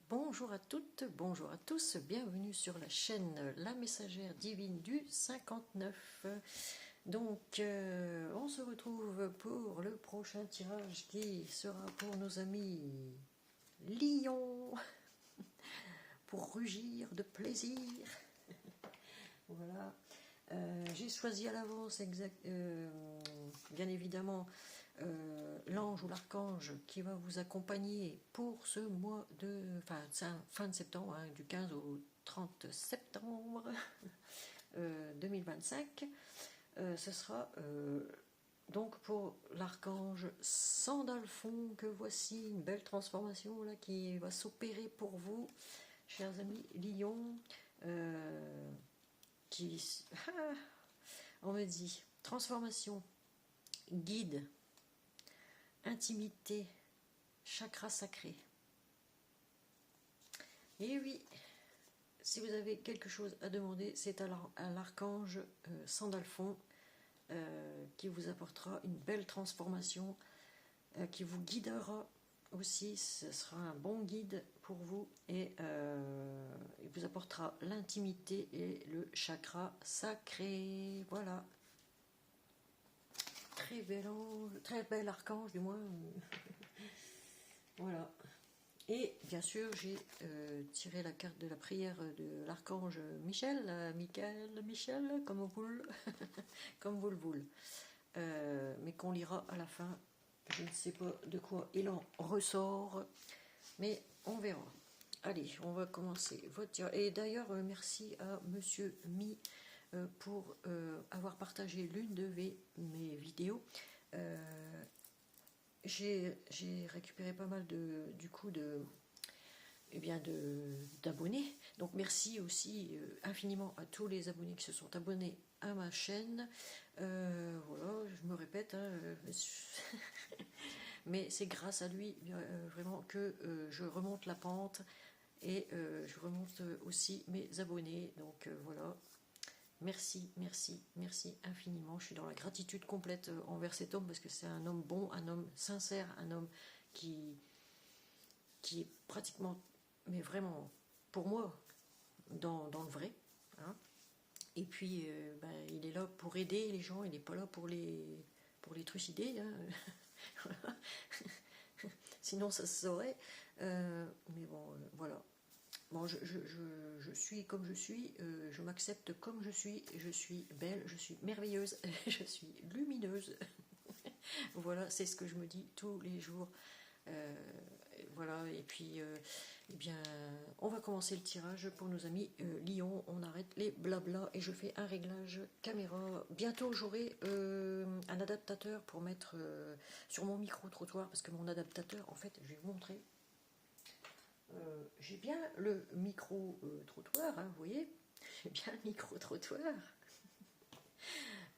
Bonjour à toutes, bonjour à tous, bienvenue sur la chaîne La Messagère Divine du 59. Donc, on se retrouve pour le prochain tirage qui sera pour nos amis lions, pour rugir de plaisir. Voilà. J'ai choisi à l'avance bien évidemment l'ange ou l'archange qui va vous accompagner pour ce mois de fin de septembre, hein, du 15 au 30 septembre 2025. Ce sera donc pour l'archange Sandalphon, que voici une belle transformation là qui va s'opérer pour vous, chers amis lions. On me dit transformation, guide, intimité, chakra sacré. Et oui, si vous avez quelque chose à demander, c'est à l'archange Sandalphon qui vous apportera une belle transformation, qui vous guidera aussi. Ce sera un bon guide pour vous et il vous apportera l'intimité et le chakra sacré. Voilà. Très bel archange du moins. Voilà. Et bien sûr, j'ai tiré la carte de la prière de l'archange Michel, Michel, comme vous le voulez. Mais qu'on lira à la fin. Je ne sais pas de quoi il en ressort, mais on verra. Allez, on va commencer votre tirage. Et d'ailleurs, merci à Monsieur Mi pour avoir partagé l'une de mes vidéos. J'ai récupéré pas mal d'abonnés. Donc merci aussi infiniment à tous les abonnés qui se sont abonnés à ma chaîne. Voilà, je me répète, hein, mais c'est grâce à lui vraiment que je remonte la pente et je remonte aussi mes abonnés. Donc voilà. Merci, merci, merci infiniment. Je suis dans la gratitude complète envers cet homme parce que c'est un homme bon, un homme sincère, un homme qui est pratiquement, mais vraiment, pour moi, dans le vrai. Hein. Et puis, il est là pour aider les gens, il n'est pas là pour les trucider. Hein. Sinon, ça se saurait. Mais bon, voilà. Bon, je suis comme je suis, je m'accepte comme je suis belle, je suis merveilleuse, je suis lumineuse. Voilà, c'est ce que je me dis tous les jours. Voilà, et puis, eh bien, on va commencer le tirage pour nos amis Lyon. On arrête les blabla et je fais un réglage caméra. Bientôt, j'aurai un adaptateur pour mettre sur mon micro-trottoir parce que mon adaptateur, en fait, je vais vous montrer. J'ai bien le micro-trottoir, hein, vous voyez, j'ai bien le micro-trottoir,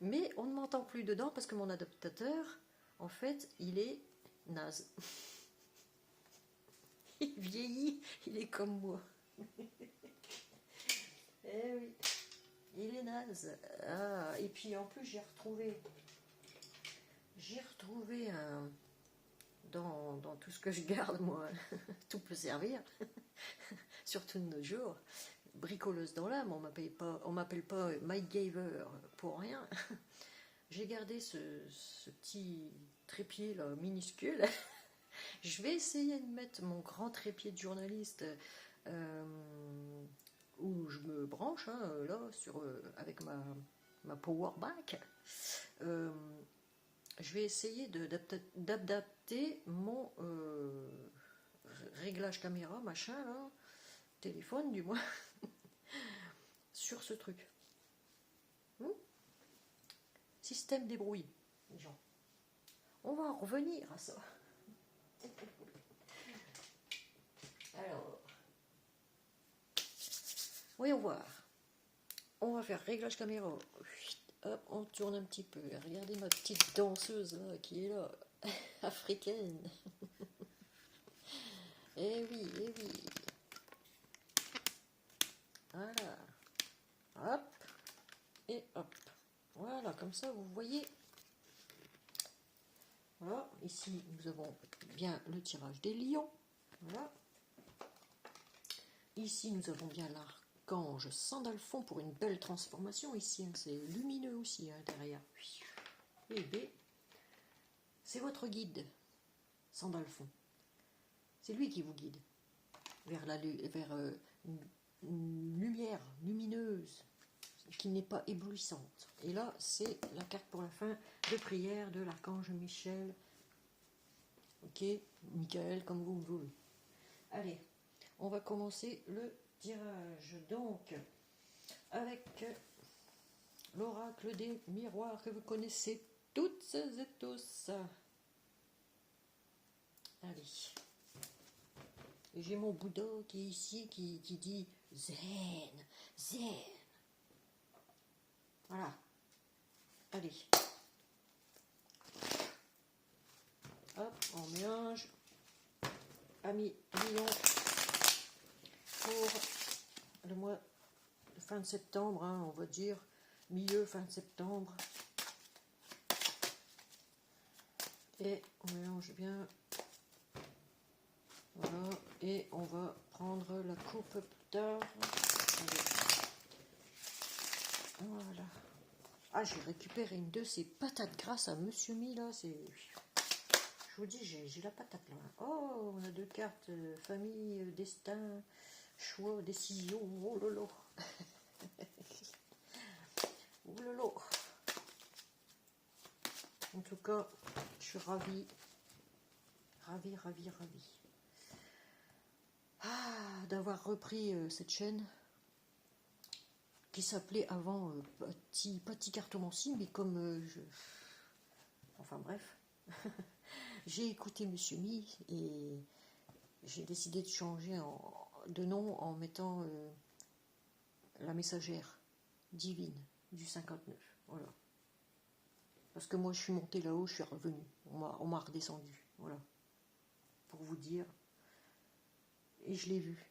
mais on ne m'entend plus dedans parce que mon adaptateur, en fait, il est naze. Il vieillit, il est comme moi. Eh oui, il est naze. Ah, et puis en plus, j'ai retrouvé un... Dans tout ce que je garde, moi, tout peut servir, surtout de nos jours. Bricoleuse dans l'âme, on m'appelle pas MacGyver pour rien. J'ai gardé ce petit trépied là minuscule. Je vais essayer de mettre mon grand trépied de journaliste où je me branche hein, là avec ma power bank. Je vais essayer d'adapter mon réglage caméra, machin là, téléphone du moins, sur ce truc. Système débrouille, les gens. On va en revenir à ça. Alors, voyons voir. On va faire réglage caméra. Hop, on tourne un petit peu. Regardez ma petite danseuse là, qui est là, africaine. Eh oui, eh oui. Voilà. Hop. Et hop. Voilà, comme ça, vous voyez. Voilà, ici, nous avons bien le tirage des lions. Voilà. Ici, nous avons bien l'archange Sandalphon pour une belle transformation. Ici, hein, c'est lumineux aussi hein, derrière. Et B, c'est votre guide, Sandalphon. C'est lui qui vous guide vers, une lumière lumineuse qui n'est pas éblouissante. Et là, c'est la carte pour la fin de prière de l'archange Michel. Ok, Michael, comme vous voulez. Allez, on va commencer le tirage. Donc, avec l'oracle des miroirs que vous connaissez toutes et tous. Allez. Et j'ai mon Bouddha qui est ici, qui dit zen, zen. Voilà. Allez. Hop, on mélange. Amis Lion pour le mois de fin de septembre, hein, on va dire milieu fin de septembre. Et on mélange bien. Voilà. Et on va prendre la coupe plus tard. Allez. Voilà. Ah, j'ai récupéré une de ces patates grâce à Monsieur Mi là. C'est... Je vous dis, j'ai la patate là. Oh, on a deux cartes. Famille, destin, choix, décision. Oh lolo. Oh lolo. En tout cas, je suis ravie. Ravie. Ah, d'avoir repris cette chaîne qui s'appelait avant Petit Cartomancie, mais comme enfin bref, j'ai écouté Monsieur Mi et j'ai décidé de changer de nom en mettant la messagère divine du 59. Voilà. Parce que moi je suis montée là-haut, je suis revenue. On m'a redescendu. Voilà. Pour vous dire. Et je l'ai vu.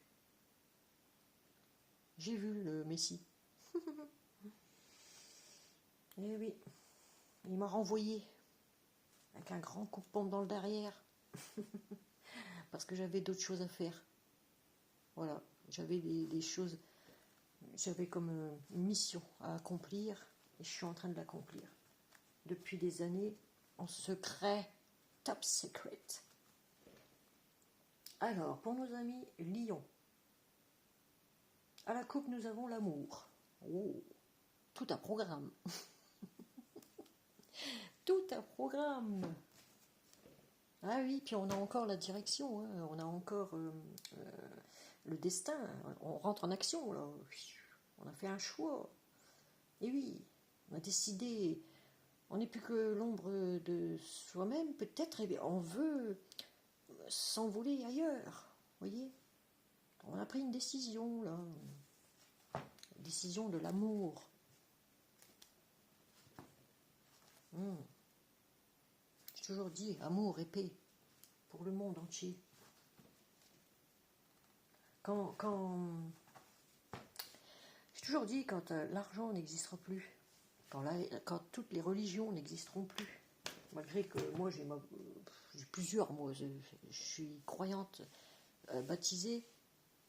J'ai vu le Messie. Et oui. Il m'a renvoyé. Avec un grand coup de pompe dans le derrière. Parce que j'avais d'autres choses à faire. Voilà. J'avais des choses. J'avais comme une mission à accomplir. Et je suis en train de l'accomplir. Depuis des années. En secret. Top secret. Alors, pour nos amis Lion. À la coupe, nous avons l'amour. Oh, tout un programme. Tout un programme. Ah oui, puis on a encore la direction, hein. On a encore le destin. On rentre en action, là. On a fait un choix. Et oui, on a décidé. On n'est plus que l'ombre de soi-même, peut-être. Et on veut s'envoler ailleurs. Vous voyez ? On a pris une décision, là. Décision de l'amour. J'ai toujours dit amour et paix pour le monde entier. J'ai toujours dit quand l'argent n'existera plus, quand toutes les religions n'existeront plus, malgré que moi j'ai plusieurs, moi je suis croyante, baptisée,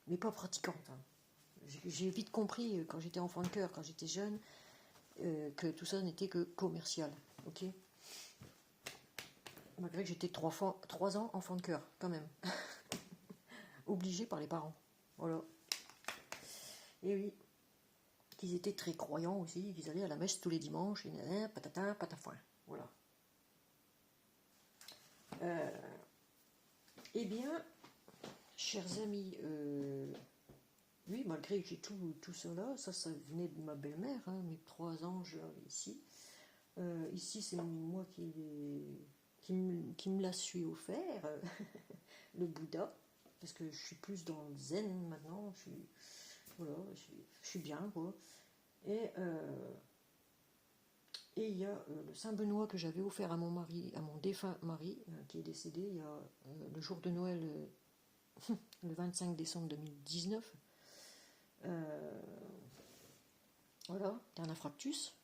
mais pas pratiquante. Hein. J'ai vite compris quand j'étais enfant de cœur, quand j'étais jeune, que tout ça n'était que commercial, ok ? Malgré que j'étais 3 ans enfant de cœur, quand même. Obligé par les parents. Voilà. Et oui. Qu'ils étaient très croyants aussi, qu'ils allaient à la messe tous les dimanches, et patatin, patafouin. Voilà. Eh bien, chers amis, oui, malgré que j'ai tout cela, ça venait de ma belle-mère, hein, mes 3 anges ici. Ici, c'est moi qui me l'a su offert, le Bouddha, parce que je suis plus dans le zen maintenant, je suis bien, quoi. Et il y a le Saint-Benoît que j'avais offert à mon mari, à mon défunt mari, qui est décédé il y a le jour de Noël, le 25 décembre 2019. Voilà, c'est un infractus,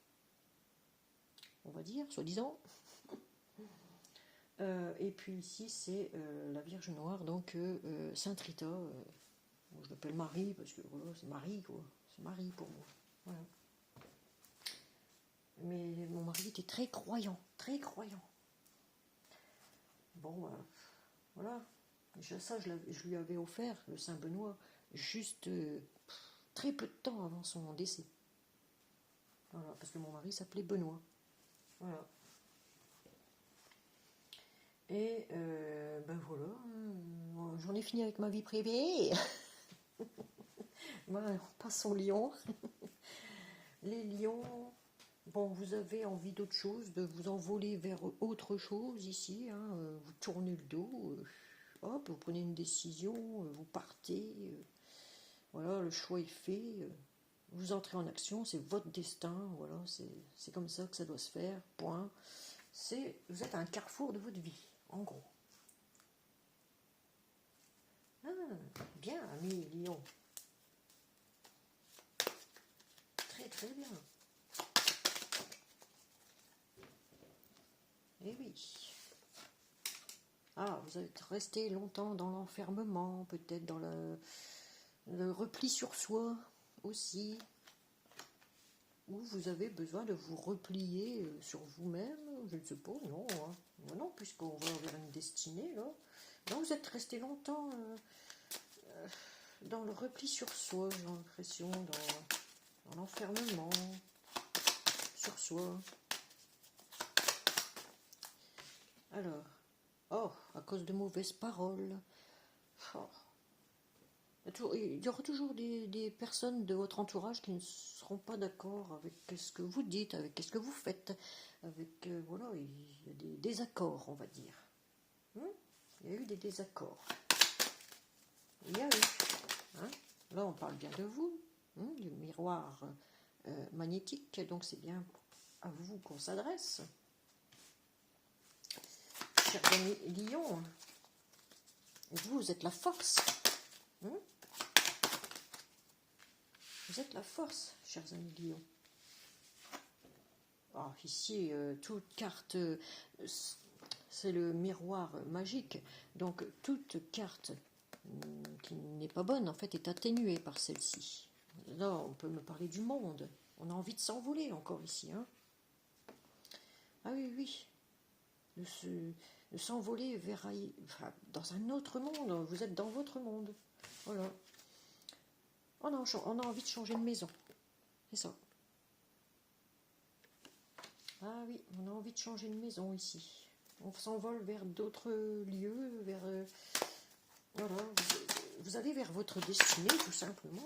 on va dire, soi-disant. Et puis ici, c'est la Vierge Noire, donc Sainte Rita, Bon, je l'appelle Marie parce que voilà, c'est Marie quoi. C'est Marie pour moi. Voilà. Mais mon mari était très croyant, très croyant. Bon, voilà. Déjà ça, je lui avais offert le Saint-Benoît juste très peu de temps avant son décès. Voilà, parce que mon mari s'appelait Benoît. Voilà. Et ben voilà, j'en ai fini avec ma vie privée. Voilà, on passe aux lions. Les lions, bon, vous avez envie d'autre chose, de vous envoler vers autre chose ici, hein, vous tournez le dos, hop, vous prenez une décision, vous partez, voilà, le choix est fait, vous entrez en action, c'est votre destin, voilà, c'est comme ça que ça doit se faire, point. Vous êtes à un carrefour de votre vie, en gros. Ah, bien, ami lion. Très très bien. Eh oui. Ah, vous êtes resté longtemps dans l'enfermement, peut-être dans le repli sur soi aussi, ou vous avez besoin de vous replier sur vous-même, je ne sais pas, non, hein. Non, puisqu'on va vers une destinée, là. Non, vous êtes resté longtemps dans le repli sur soi, j'ai l'impression, dans l'enfermement sur soi. Alors, oh, à cause de mauvaises paroles. Oh. Il y aura toujours des personnes de votre entourage qui ne seront pas d'accord avec ce que vous dites, avec ce que vous faites. Avec, voilà, il y a des désaccords, on va dire. Il y a eu des désaccords. Il y a eu. Hein. Là, on parle bien de vous, du miroir magnétique, donc c'est bien à vous qu'on s'adresse. Chers amis Lion, vous êtes la force. Vous êtes la force, chers amis Lion. Alors, ici, toute carte, c'est le miroir magique. Donc, toute carte qui n'est pas bonne, en fait, est atténuée par celle-ci. Là, on peut me parler du monde. On a envie de s'envoler encore ici. Hein. Ah oui, oui. De s'envoler vers dans un autre monde. Vous êtes dans votre monde. Voilà. On a envie de changer de maison. C'est ça. Ah oui, on a envie de changer de maison ici. On s'envole vers d'autres lieux, vers... voilà, vous allez vers votre destinée, tout simplement,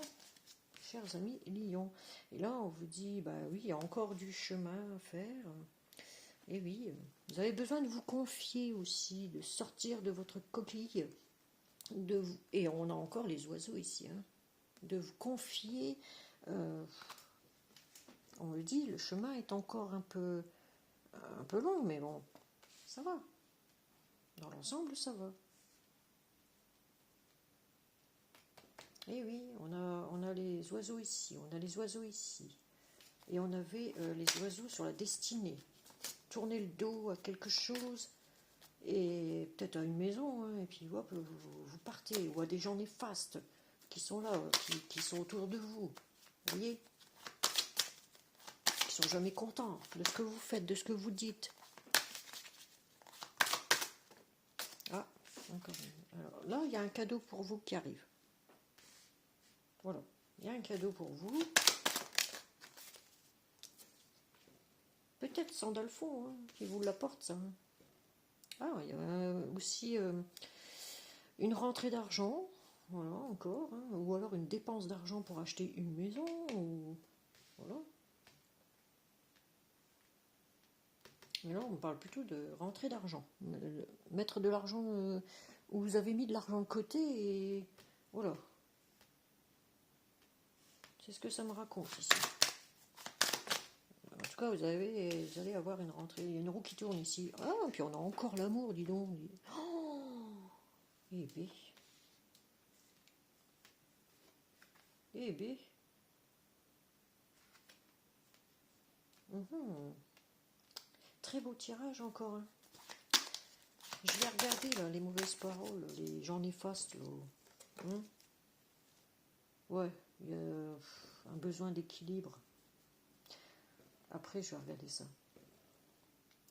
chers amis Lion. Et là, on vous dit, bah oui, il y a encore du chemin à faire. Et oui, vous avez besoin de vous confier aussi, de sortir de votre coquille. Et on a encore les oiseaux ici, hein, de vous confier... on le dit, le chemin est encore un peu long, mais bon, ça va. Dans l'ensemble, ça va. Et oui, on a les oiseaux ici, on a les oiseaux ici. Et on avait les oiseaux sur la destinée. Tourner le dos à quelque chose, et peut-être à une maison, hein, et puis hop, vous partez, ou à des gens néfastes qui sont là, qui sont autour de vous. Vous voyez, qui sont jamais contents de ce que vous faites, de ce que vous dites. Ah, encore une. Alors là, il y a un cadeau pour vous qui arrive. Voilà, il y a un cadeau pour vous. Peut-être Sandalphon hein, qui vous l'apporte, ça. Ah, il y a aussi une rentrée d'argent, voilà, encore, hein, ou alors une dépense d'argent pour acheter une maison, ou voilà. Mais là, on parle plutôt de rentrée d'argent. Mettre de l'argent où vous avez mis de l'argent de côté, et voilà. C'est ce que ça me raconte ici. En tout cas, vous allez avoir une rentrée. Il y a une roue qui tourne ici. Ah, et puis on a encore l'amour, dis donc. Oh, eh bien. Eh bien. Très beau tirage encore. Hein. Je vais regarder là, les mauvaises paroles, les gens néfastes. Là. Ouais, il y a un besoin d'équilibre. Après, je vais regarder ça.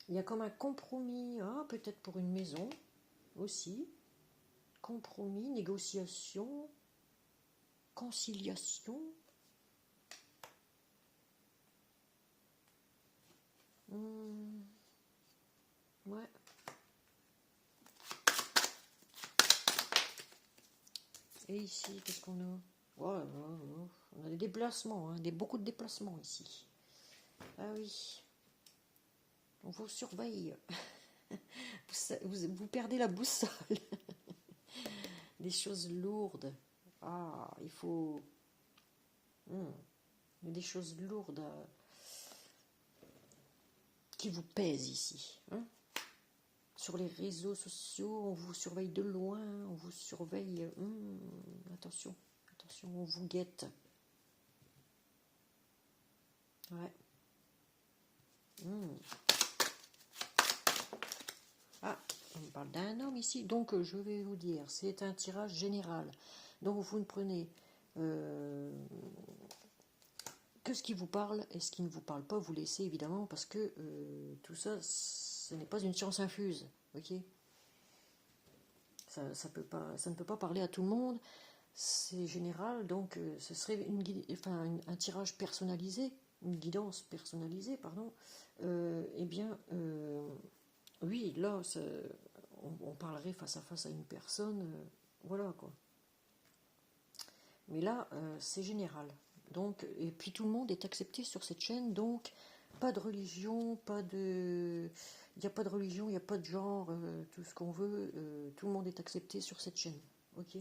Il y a comme un compromis, hein, peut-être pour une maison aussi. Compromis, négociation, conciliation. Ouais. Et ici, qu'est-ce qu'on a? Ouais, on a des déplacements, hein, beaucoup de déplacements ici. Ah oui. On vous surveille. Vous perdez la boussole. Des choses lourdes. Ah, il faut... des choses lourdes qui vous pèsent ici. Hein. Sur les réseaux sociaux, on vous surveille de loin, on vous surveille. Attention, attention, on vous guette. Ouais. Ah, on parle d'un homme ici. Donc, je vais vous dire, c'est un tirage général. Donc, vous ne prenez que ce qui vous parle et ce qui ne vous parle pas, vous laissez évidemment, parce que tout ça, ce n'est pas une science infuse. Ok, ça ne peut pas parler à tout le monde. C'est général, donc ce serait un tirage personnalisé, une guidance personnalisée, pardon. Eh bien, oui, là, on parlerait face à face à une personne, voilà quoi. Mais là, c'est général. Donc, et puis tout le monde est accepté sur cette chaîne, donc pas de religion, il n'y a pas de religion, il n'y a pas de genre, tout ce qu'on veut, tout le monde est accepté sur cette chaîne. Ok.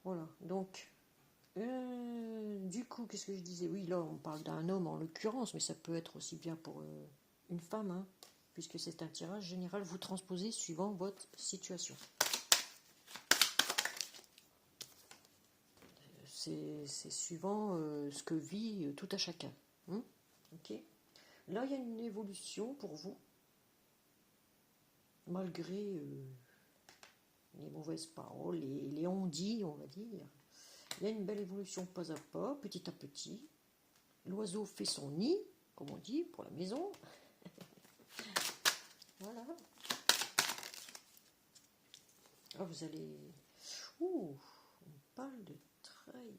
Voilà. Donc, du coup, qu'est-ce que je disais? Oui, là, on parle d'un homme en l'occurrence, mais ça peut être aussi bien pour une femme, hein, puisque c'est un tirage général. Vous transposez suivant votre situation. C'est suivant ce que vit tout à chacun. Ok. Là, il y a une évolution pour vous, malgré les mauvaises paroles, les on-dit, on va dire. Il y a une belle évolution pas à pas, petit à petit. L'oiseau fait son nid, comme on dit, pour la maison. Voilà. Ah, vous allez... Ouh, on parle de trahison.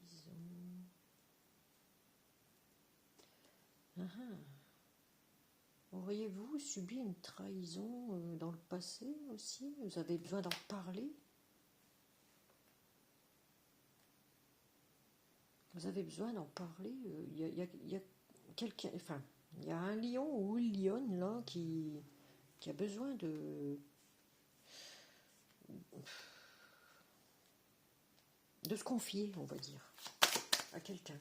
Auriez-vous subi une trahison dans le passé aussi? Vous avez besoin d'en parler? Vous avez besoin d'en parler? Il y a quelqu'un... Enfin, il y a un lion ou une lionne là qui a besoin de se confier, on va dire, à quelqu'un.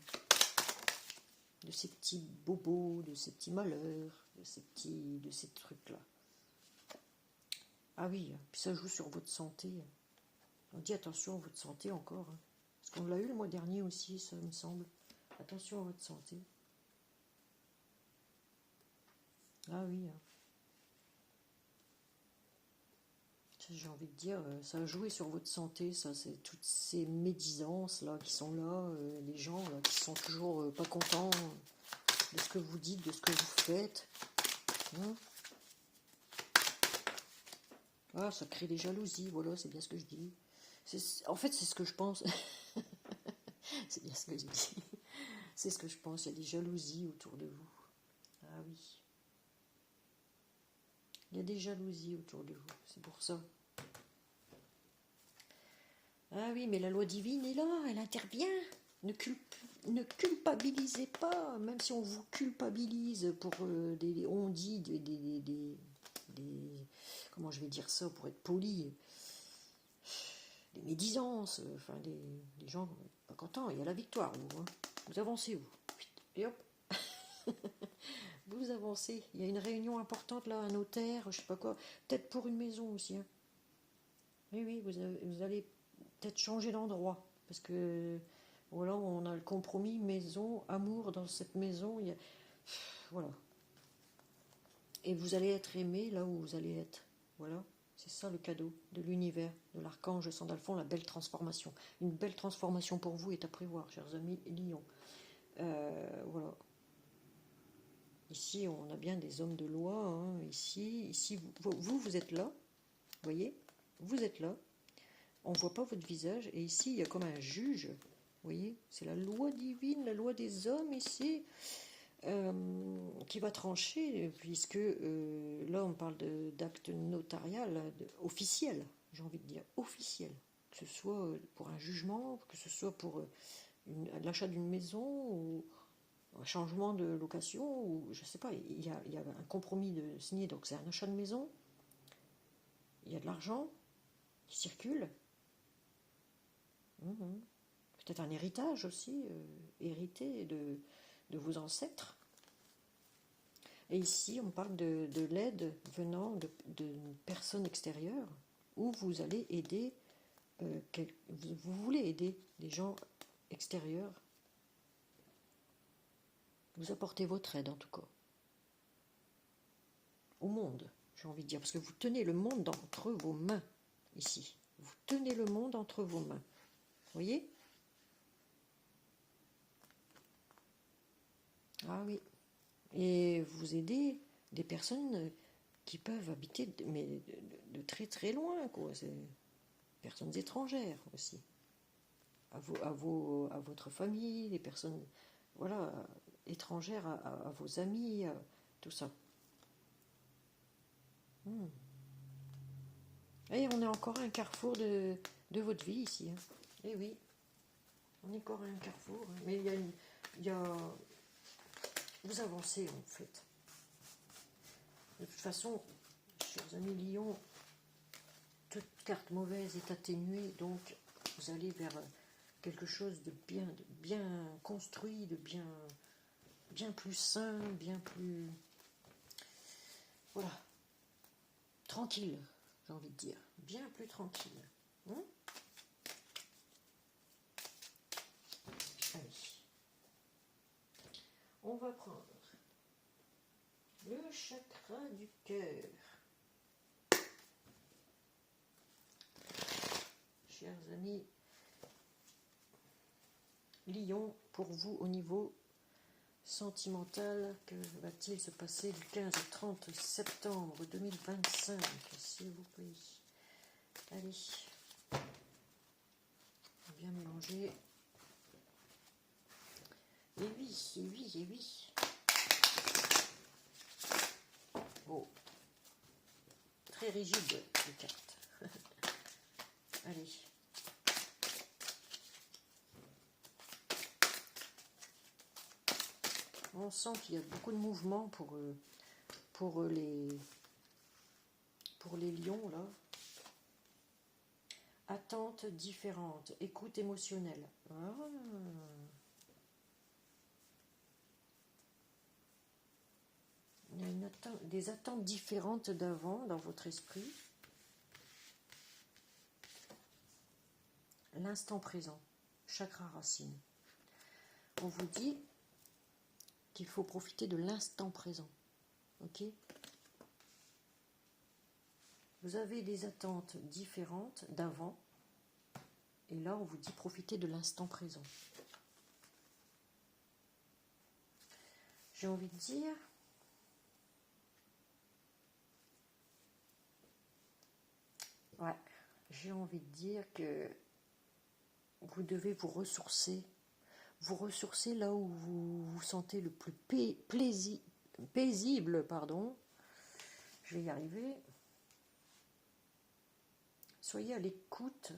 De ces petits bobos, de ces petits malheurs, de ces trucs-là. Ah oui, puis ça joue sur votre santé. On dit attention à votre santé encore. Hein. Parce qu'on l'a eu le mois dernier aussi, ça me semble. Attention à votre santé. Ah oui. J'ai envie de dire, ça a joué sur votre santé, ça, c'est toutes ces médisances là qui sont là, les gens là, qui sont toujours pas contents de ce que vous dites, de ce que vous faites. Hein. Ah, ça crée des jalousies, voilà, c'est bien ce que je dis. En fait, c'est ce que je pense. C'est bien ce que je dis. C'est ce que je pense, il y a des jalousies autour de vous. Ah oui. Il y a des jalousies autour de vous, c'est pour ça. Ah oui, mais la loi divine est là, elle intervient. Ne culpabilisez pas, même si on vous culpabilise pour des on-dit, comment je vais dire ça pour être poli, des médisances, enfin des gens pas contents. Il y a la victoire, vous. Hein. Vous avancez, vous. Et hop. Vous avancez. Il y a une réunion importante là, un notaire, je sais pas quoi. Peut-être pour une maison aussi. Hein. Oui, vous allez peut-être changer d'endroit. Parce que voilà, on a le compromis maison, amour dans cette maison. Il y a... Voilà. Et vous allez être aimé là où vous allez être. Voilà. C'est ça le cadeau de l'univers, de l'archange Sandalphon, la belle transformation. Une belle transformation pour vous est à prévoir, chers amis Lions. Voilà. Ici, on a bien des hommes de loi. Hein. Ici vous êtes là. Vous voyez, vous êtes là. On ne voit pas votre visage. Et ici, il y a comme un juge. Vous voyez, c'est la loi divine, la loi des hommes ici. Qui va trancher, puisque là on parle d'acte notarial, officiel, j'ai envie de dire, officiel, que ce soit pour un jugement, que ce soit pour l'achat d'une maison, ou un changement de location, ou je sais pas, il y a un compromis de signé, donc c'est un achat de maison, il y a de l'argent qui circule, peut-être un héritage aussi, hérité de vos ancêtres. Et ici, on parle de l'aide venant de personnes extérieures, où vous allez aider, vous voulez aider des gens extérieurs. Vous apportez votre aide, en tout cas. Au monde, j'ai envie de dire, parce que vous tenez le monde entre vos mains, ici. Vous tenez le monde entre vos mains. Vous voyez? Ah oui. Et vous aidez des personnes qui peuvent habiter mais de très très loin, quoi. C'est personnes étrangères aussi. À votre famille, les personnes voilà, étrangères à vos amis, tout ça. Et on est encore à un carrefour de votre vie ici. Hein. Et oui, on est encore à un carrefour. Hein. Mais il y a vous avancez en fait. De toute façon, chers amis Lions, toute carte mauvaise est atténuée, donc vous allez vers quelque chose de bien construit, de bien plus sain, bien plus voilà, tranquille, j'ai envie de dire, bien plus tranquille. Allez, on va prendre le chakra du cœur. Chers amis Lion, pour vous au niveau sentimental, que va-t-il se passer du 15 au 30 septembre 2025, s'il vous plaît? Allez, bien mélanger. Et oui. Oh, très rigide les cartes. Allez. On sent qu'il y a beaucoup de mouvements pour les lions là. Attentes différentes, écoute émotionnelle. Il y a des attentes différentes d'avant dans votre esprit. L'instant présent, chakra racine. On vous dit qu'il faut profiter de l'instant présent. Ok ? Vous avez des attentes différentes d'avant. Et là, on vous dit profiter de l'instant présent. J'ai envie de dire... Ouais, j'ai envie de dire que vous devez vous ressourcer là où vous vous sentez le plus paisible, pardon. Je vais y arriver. Soyez à l'écoute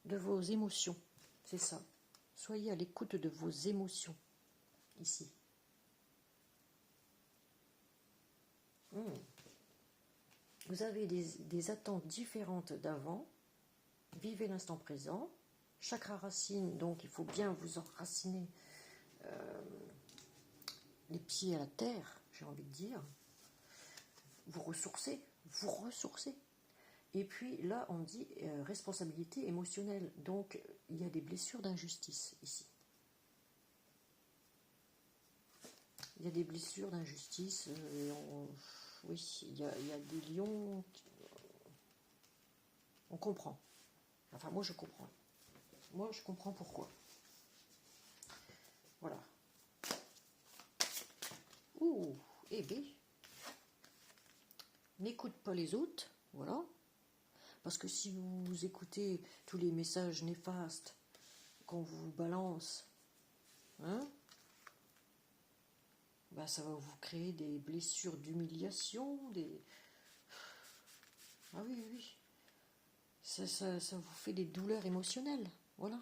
de vos émotions, c'est ça. Soyez à l'écoute de vos émotions, ici. Vous avez des attentes différentes d'avant. Vivez l'instant présent. Chakra racine, donc il faut bien vous enraciner les pieds à la terre, j'ai envie de dire. Vous ressourcez. Et puis là, on dit responsabilité émotionnelle. Donc, il y a des blessures d'injustice ici. Il y a des blessures d'injustice. oui, il y a des lions, on comprend. Enfin, moi, je comprends. Moi, je comprends pourquoi. Voilà. Ouh, eh bien, n'écoute pas les autres, voilà. Parce que si vous écoutez tous les messages néfastes qu'on vous balance, hein, bah ça va vous créer des blessures d'humiliation, des... Ah oui, oui. Ça vous fait des douleurs émotionnelles, voilà.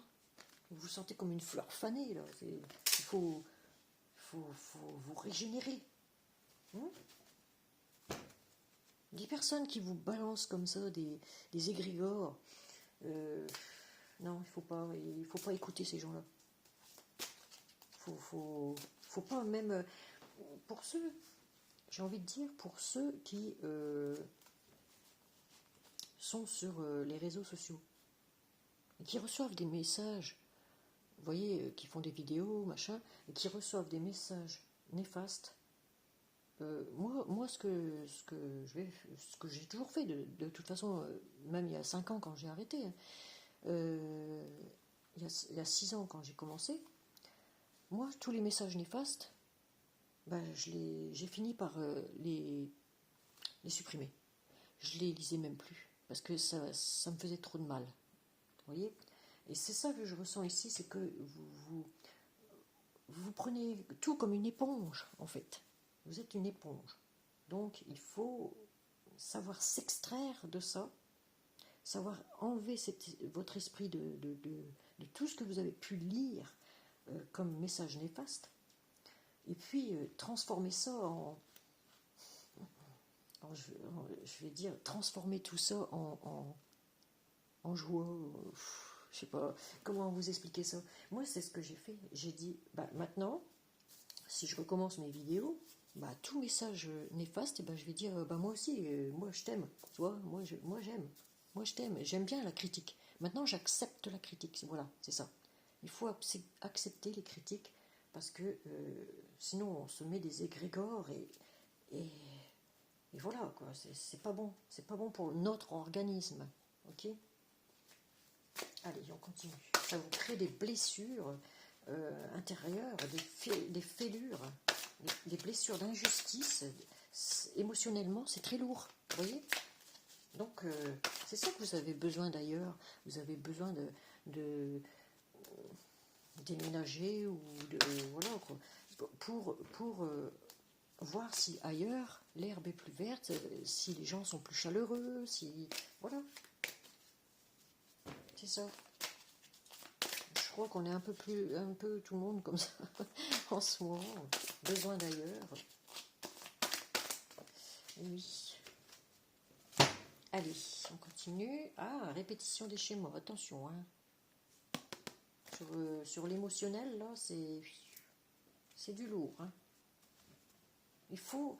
Vous vous sentez comme une fleur fanée, là. Il faut vous régénérer. Hein, des personnes qui vous balancent comme ça, des égrégores, non, il faut pas écouter ces gens-là. Faut pas même, pour ceux, j'ai envie de dire, pour ceux qui sont sur les réseaux sociaux et qui reçoivent des messages, vous voyez, qui font des vidéos, machin, et qui reçoivent des messages néfastes. Moi, ce que j'ai toujours fait, de toute façon, même il y a 5 ans quand j'ai arrêté, hein, il y a 6 ans quand j'ai commencé, moi, tous les messages néfastes, ben, j'ai fini par les supprimer. Je les lisais même plus, parce que ça me faisait trop de mal. Vous voyez? Et c'est ça que je ressens ici, c'est que vous prenez tout comme une éponge, en fait. Vous êtes une éponge. Donc, il faut savoir s'extraire de ça, savoir enlever votre esprit de tout ce que vous avez pu lire comme message néfaste, et puis transformer ça je vais dire, transformer tout ça en joie. Je sais pas comment vous expliquer ça. Moi, c'est ce que j'ai fait. J'ai dit, bah, maintenant, si je recommence mes vidéos, bah, tout message néfaste, et bah, je vais dire, bah, moi aussi, moi je t'aime, tu vois, moi j'aime, moi je t'aime, j'aime bien la critique. Maintenant, j'accepte la critique, voilà, c'est ça. Il faut accepter les critiques, parce que sinon, on se met des égrégores, et voilà, quoi, c'est pas bon. C'est pas bon pour notre organisme, ok? Allez, on continue. Ça vous crée des blessures intérieures, des fêlures, des blessures d'injustice. Émotionnellement, c'est très lourd, vous voyez? Donc, c'est ça que vous avez besoin d'ailleurs. Vous avez besoin de déménager ou voilà, quoi, pour voir si ailleurs l'herbe est plus verte, si les gens sont plus chaleureux, si... Voilà. C'est ça. Je crois qu'on est un peu tout le monde comme ça en ce moment. Besoin d'ailleurs. Oui. Allez, on continue. Ah, répétition des schémas. Attention, hein. Sur l'émotionnel, là, c'est du lourd, hein. Il faut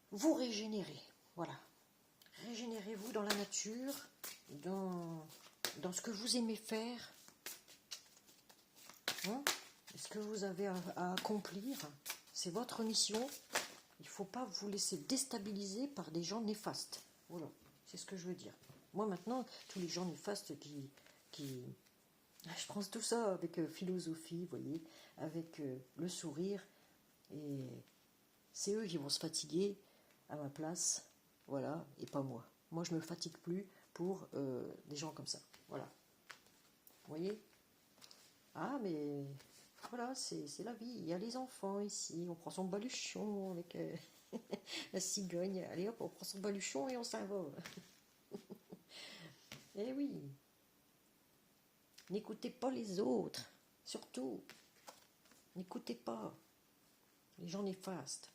vous régénérer. Voilà. Régénérez-vous dans la nature, dans ce que vous aimez faire, hein, ce que vous avez à accomplir. C'est votre mission. Il ne faut pas vous laisser déstabiliser par des gens néfastes. Voilà, c'est ce que je veux dire. Moi maintenant, tous les gens néfastes qui... Je prends tout ça avec philosophie, vous voyez, avec le sourire, et c'est eux qui vont se fatiguer à ma place, voilà, et pas moi. Moi, je me fatigue plus pour des gens comme ça, voilà. Vous voyez? Ah, mais voilà, c'est la vie. Il y a les enfants ici, on prend son baluchon avec la cigogne. Allez hop, on prend son baluchon et on s'en va. Eh oui. N'écoutez pas les autres, surtout. N'écoutez pas les gens néfastes.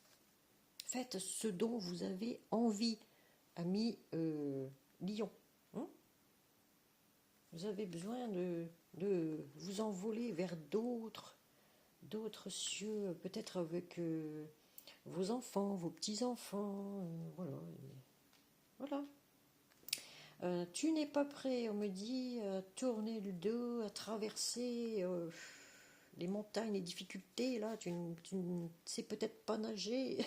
Faites ce dont vous avez envie, ami lion. Hein? Vous avez besoin de vous envoler vers d'autres cieux, peut-être avec vos enfants, vos petits-enfants, voilà. Voilà. Tu n'es pas prêt, on me dit, à tourner le dos, à traverser les montagnes, les difficultés, là, tu ne sais peut-être pas nager.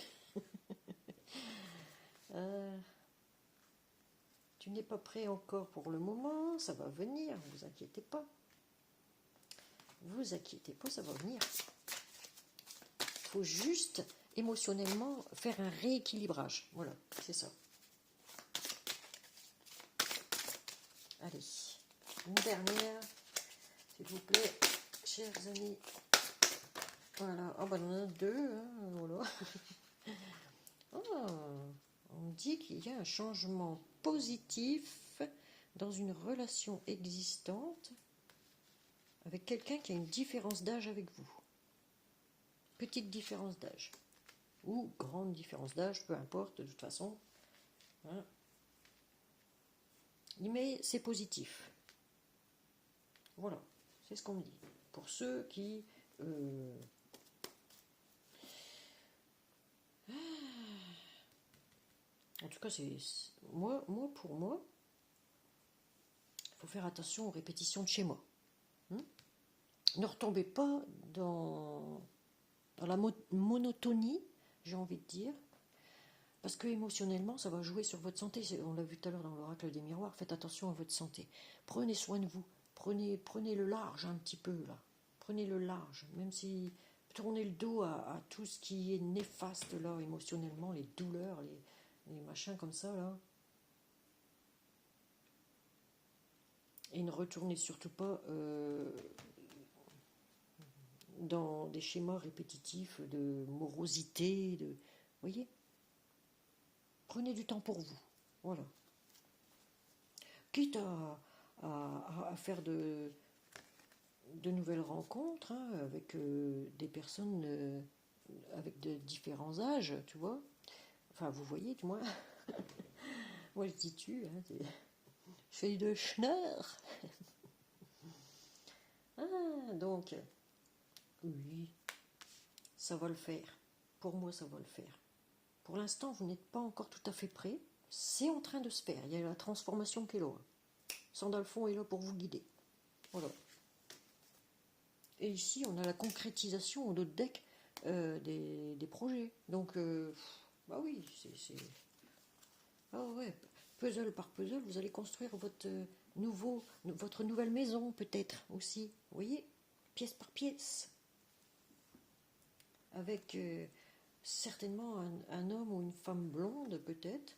Tu n'es pas prêt encore pour le moment, ça va venir, ne vous inquiétez pas. Vous inquiétez pas, ça va venir. Il faut juste émotionnellement faire un rééquilibrage. Voilà, c'est ça. Allez, une dernière, s'il vous plaît, chers amis. Voilà, oh, bah, on en a deux, hein, voilà. Oh, on dit qu'il y a un changement positif dans une relation existante avec quelqu'un qui a une différence d'âge avec vous. Petite différence d'âge. Ou grande différence d'âge, peu importe, de toute façon. Hein. Mais c'est positif. Voilà, c'est ce qu'on me dit. Pour ceux qui... En tout cas, c'est pour moi, il faut faire attention aux répétitions de schémas. Ne retombez pas dans la monotonie, j'ai envie de dire, parce que émotionnellement, ça va jouer sur votre santé. On l'a vu tout à l'heure dans l'oracle des miroirs. Faites attention à votre santé. Prenez soin de vous. Prenez le large un petit peu là. Prenez le large, même si tournez le dos à tout ce qui est néfaste là émotionnellement, les douleurs, les machins comme ça là. Et ne retournez surtout pas dans des schémas répétitifs de morosité, vous voyez. Prenez du temps pour vous, voilà. Quitte à faire de nouvelles rencontres hein, avec des personnes avec de différents âges, tu vois. Enfin, vous voyez, du moins. Moi, je dis tu, hein, je fais de schnorr. Donc, oui, ça va le faire. Pour moi, ça va le faire. Pour l'instant, vous n'êtes pas encore tout à fait prêt. C'est en train de se faire. Il y a la transformation qui est là. Sandalphon est là pour vous guider. Voilà. Et ici, on a la concrétisation au dos de deck des projets. Donc, bah oui, c'est... Ah ouais, puzzle par puzzle, vous allez construire votre nouvelle maison, peut-être, aussi. Vous voyez, pièce par pièce. Avec certainement un homme ou une femme blonde, peut-être.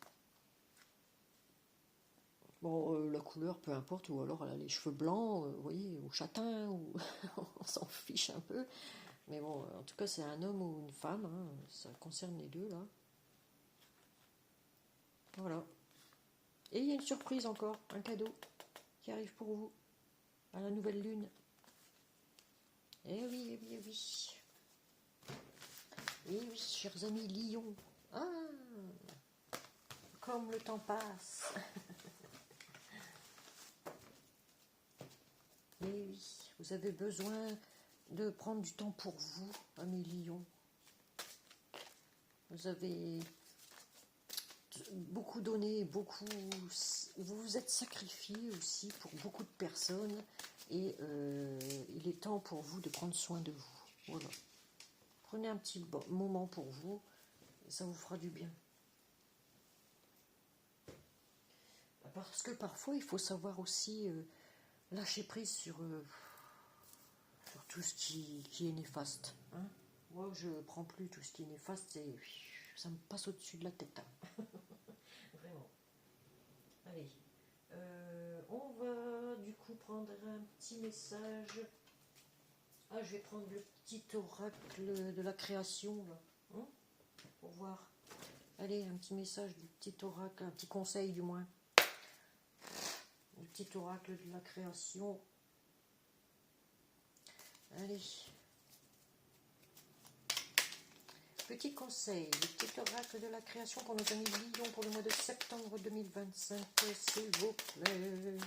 Bon, la couleur, peu importe, ou alors elle a les cheveux blancs, vous voyez, ou châtain, ou on s'en fiche un peu. Mais bon, en tout cas, c'est un homme ou une femme, hein, ça concerne les deux, là. Voilà. Et il y a une surprise encore, un cadeau qui arrive pour vous, à la nouvelle lune. Eh oui, eh oui, eh oui. Eh oui, chers amis lions. Ah, comme le temps passe. Eh oui, vous avez besoin de prendre du temps pour vous, amis lions. Vous avez beaucoup donné, vous vous êtes sacrifié aussi pour beaucoup de personnes et il est temps pour vous de prendre soin de vous. Voilà. Prenez un petit moment pour vous, ça vous fera du bien. Parce que parfois, il faut savoir aussi lâcher prise sur tout ce qui est néfaste. Hein. Moi, je ne prends plus tout ce qui est néfaste, ça me passe au-dessus de la tête. Hein. Vraiment. Allez. On va du coup prendre un petit message. Ah, je vais prendre le petit oracle de la création, là. Hein, pour voir. Allez, un petit message du petit oracle, un petit conseil du moins. Le petit oracle de la création. Allez. Petit conseil, le petit oracle de la création pour nos amis Lions pour le mois de septembre 2025, s'il vous plaît.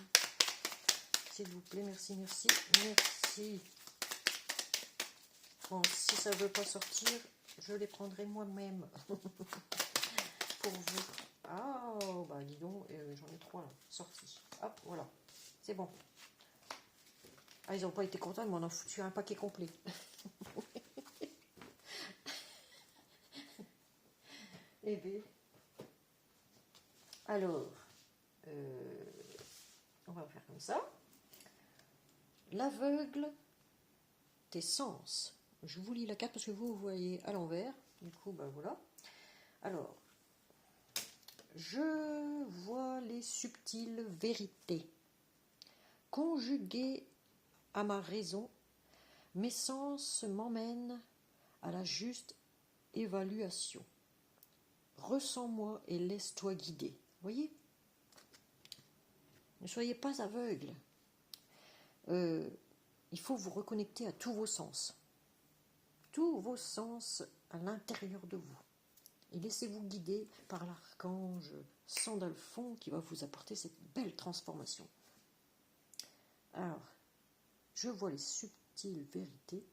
S'il vous plaît, merci, merci, merci. Bon, si ça ne veut pas sortir, je les prendrai moi-même. Pour vous. Ah, bah dis donc, j'en ai 3 là, sortis. Hop, voilà, c'est bon. Ah, ils n'ont pas été contents, mais on en a foutu un paquet complet. Eh bien, Alors, on va faire comme ça. L'aveugle tes sens. Je vous lis la carte parce que vous voyez à l'envers. Du coup, ben voilà. Alors, je vois les subtiles vérités. Conjuguées à ma raison, mes sens m'emmènent à la juste évaluation. Ressens-moi et laisse-toi guider. Voyez? Ne soyez pas aveugle. Il faut vous reconnecter à tous vos sens. Tous vos sens à l'intérieur de vous. Et laissez-vous guider par l'archange Sandalphon qui va vous apporter cette belle transformation. Alors, je vois les subtiles vérités.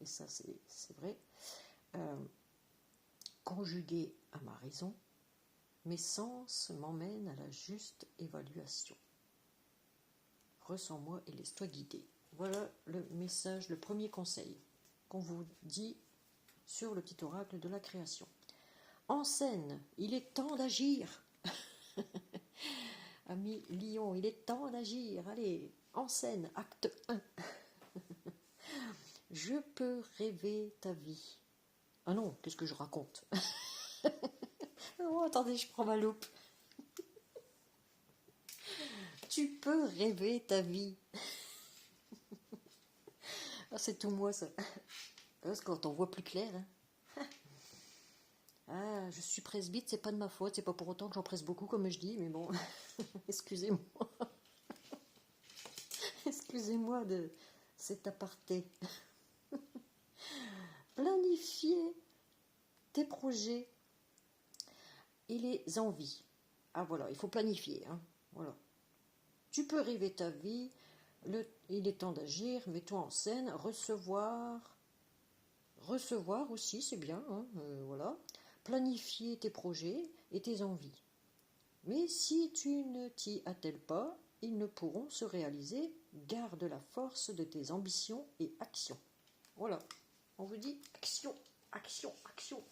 Et ça, c'est vrai. Conjuguées à ma raison, mes sens m'emmènent à la juste évaluation. Ressens-moi et laisse-toi guider. Voilà le message, le premier conseil qu'on vous dit sur le petit oracle de la création. En scène, il est temps d'agir. Ami Lion, il est temps d'agir. Allez, en scène, acte 1. Je peux rêver ta vie. Ah non, qu'est-ce que je raconte? Oh, attendez, je prends ma loupe. Tu peux rêver ta vie. Ah, c'est tout moi, ça. Parce que quand on voit plus clair. Hein. Ah, je suis presbyte, c'est pas de ma faute. C'est pas pour autant que j'en presse beaucoup, comme je dis, mais bon, excusez-moi. Excusez-moi de cet aparté. Planifier tes projets et les envies. Ah voilà, il faut planifier. Hein. Voilà. Tu peux rêver ta vie, il est temps d'agir, mets-toi en scène, recevoir aussi, c'est bien, hein, voilà. Planifier tes projets et tes envies. Mais si tu ne t'y attelles pas, ils ne pourront se réaliser. Garde la force de tes ambitions et actions. Voilà, on vous dit action, action, action.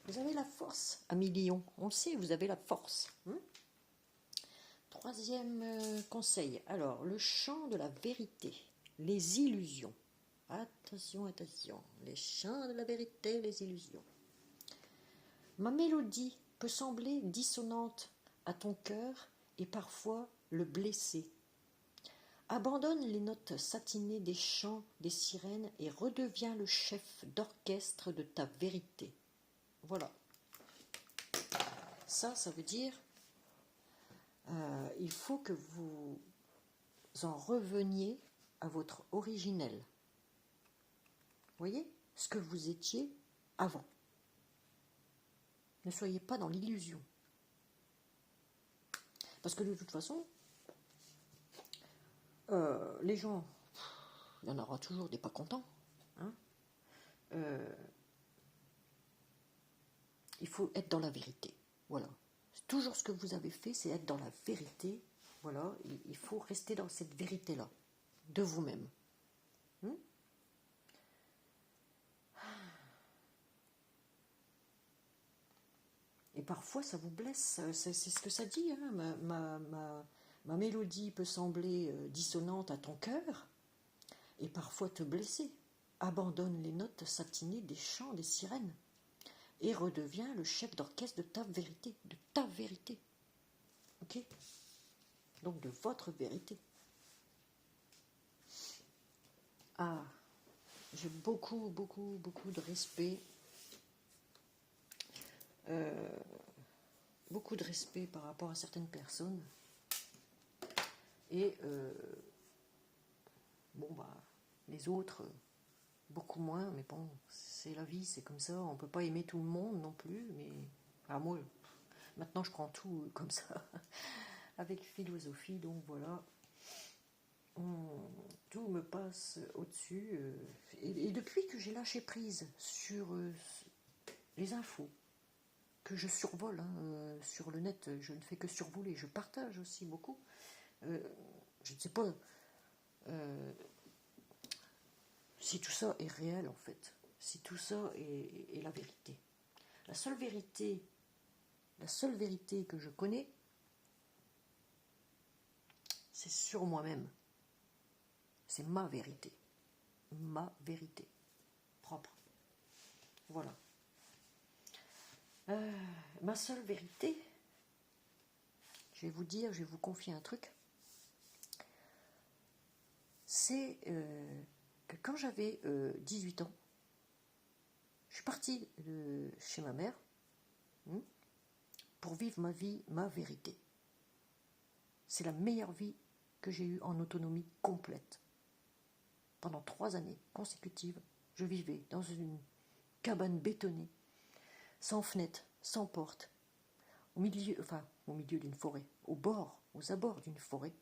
Vous avez la force, ami Lion, on le sait, vous avez la force. Troisième conseil, alors le chant de la vérité, les illusions. Attention, attention, les chants de la vérité, les illusions. Ma mélodie peut sembler dissonante à ton cœur et parfois le blesser. Abandonne les notes satinées des chants des sirènes et redeviens le chef d'orchestre de ta vérité. Voilà. Ça veut dire il faut que vous en reveniez à votre originel. Vous voyez ce que vous étiez avant. Ne soyez pas dans l'illusion. Parce que de toute façon, les gens, il y en aura toujours des pas contents. Hein, il faut être dans la vérité. Voilà. Toujours ce que vous avez fait, c'est être dans la vérité. Voilà. Il faut rester dans cette vérité-là, de vous-même. Et parfois, ça vous blesse. C'est ce que ça dit. Hein. Ma mélodie peut sembler dissonante à ton cœur et parfois te blesser. Abandonne les notes satinées des chants des sirènes et redeviens le chef d'orchestre de ta vérité. De ta vérité. Ok? Donc de votre vérité. Ah, j'ai beaucoup de respect. Beaucoup de respect par rapport à certaines personnes. Et bon, bah, les autres, beaucoup moins, mais bon, c'est la vie, c'est comme ça. On ne peut pas aimer tout le monde non plus, mais enfin, moi, maintenant je prends tout comme ça, avec philosophie, donc voilà. Tout me passe au-dessus. Et depuis que j'ai lâché prise sur les infos, que je survole sur le net, je ne fais que survoler, je partage aussi beaucoup. Je ne sais pas si tout ça est réel en fait, si tout ça est la vérité. la seule vérité que je connais, c'est sur moi-même. C'est ma vérité propre. Voilà. Ma seule vérité, je vais vous confier un truc, c'est que quand j'avais 18 ans, je suis partie chez ma mère pour vivre ma vie, ma vérité. C'est la meilleure vie que j'ai eue en autonomie complète. Pendant 3 années consécutives, je vivais dans une cabane bétonnée, sans fenêtre, sans porte, au milieu d'une forêt, aux abords d'une forêt.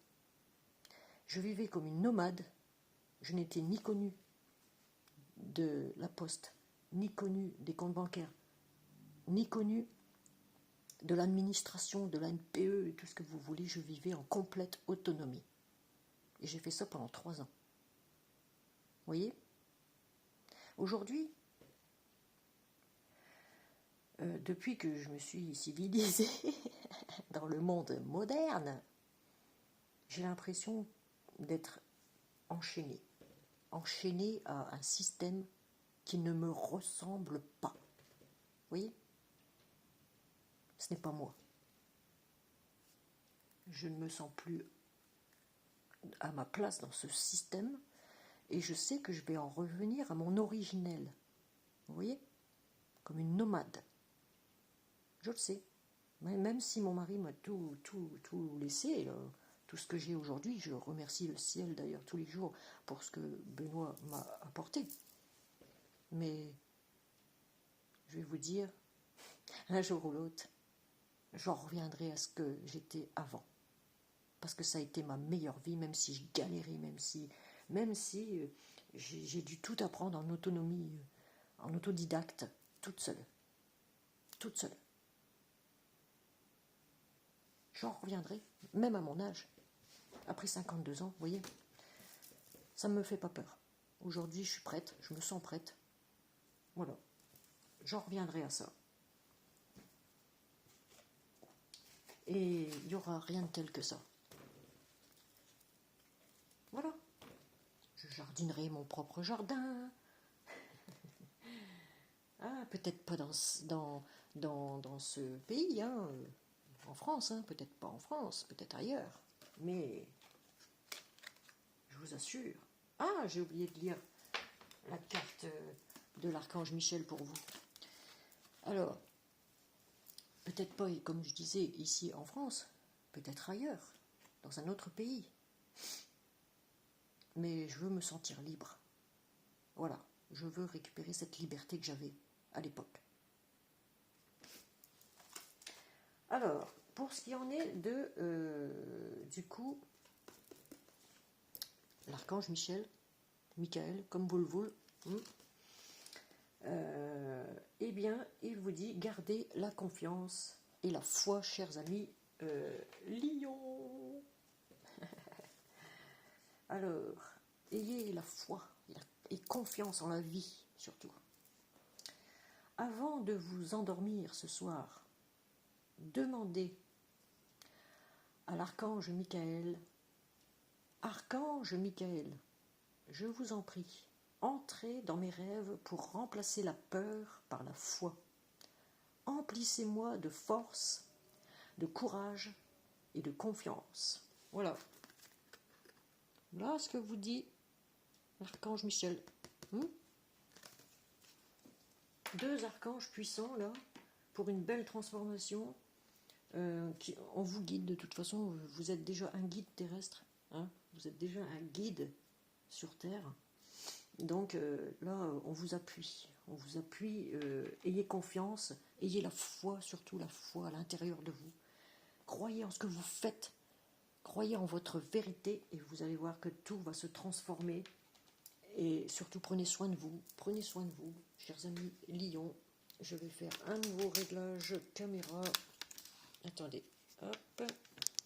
Je vivais comme une nomade. Je n'étais ni connue de la poste, ni connue des comptes bancaires, ni connue de l'administration, de la NPE et tout ce que vous voulez. Je vivais en complète autonomie. Et j'ai fait ça pendant 3 ans. Vous voyez ? Aujourd'hui, depuis que je me suis civilisée dans le monde moderne, j'ai l'impression d'être enchaînée à un système qui ne me ressemble pas. Vous voyez ? Ce n'est pas moi. Je ne me sens plus à ma place dans ce système et je sais que je vais en revenir à mon originel. Vous voyez ? Comme une nomade. Je le sais. Même si mon mari m'a tout laissé, tout ce que j'ai aujourd'hui, je remercie le ciel d'ailleurs tous les jours pour ce que Benoît m'a apporté. Mais je vais vous dire, un jour ou l'autre, j'en reviendrai à ce que j'étais avant. Parce que ça a été ma meilleure vie, même si je galérais, même si j'ai dû tout apprendre en autonomie, en autodidacte, toute seule. J'en reviendrai, même à mon âge, après 52 ans, vous voyez. Ça ne me fait pas peur. Aujourd'hui, je suis prête, je me sens prête. Voilà. J'en reviendrai à ça. Et il n'y aura rien de tel que ça. Voilà. Je jardinerai mon propre jardin. Ah, peut-être pas dans ce pays, hein, en France, hein, peut-être pas en France, peut-être ailleurs. Mais je vous assure. Ah, j'ai oublié de lire la carte de l'archange Michel pour vous. Alors, peut-être pas, comme je disais, ici en France, peut-être ailleurs, dans un autre pays. Mais je veux me sentir libre. Voilà, je veux récupérer cette liberté que j'avais à l'époque. Alors, pour ce qui en est du coup, l'archange Michael, comme vous le voulez, eh bien, il vous dit, gardez la confiance et la foi, chers amis, Lion. Alors, ayez la foi et confiance en la vie, surtout. Avant de vous endormir ce soir, demandez à l'archange Michael, Archange Michael, je vous en prie, entrez dans mes rêves pour remplacer la peur par la foi. Emplissez-moi de force, de courage et de confiance. Voilà. Voilà ce que vous dit l'archange Michel. 2 archanges puissants, là, pour une belle transformation. On vous guide, de toute façon, vous êtes déjà un guide terrestre. Hein, vous êtes déjà un guide sur Terre. Donc là, on vous appuie. Ayez confiance, ayez la foi, surtout la foi à l'intérieur de vous. Croyez en ce que vous faites. Croyez en votre vérité et vous allez voir que tout va se transformer. Et surtout, prenez soin de vous. Prenez soin de vous, chers amis Lion. Je vais faire un nouveau réglage caméra. Attendez. Hop.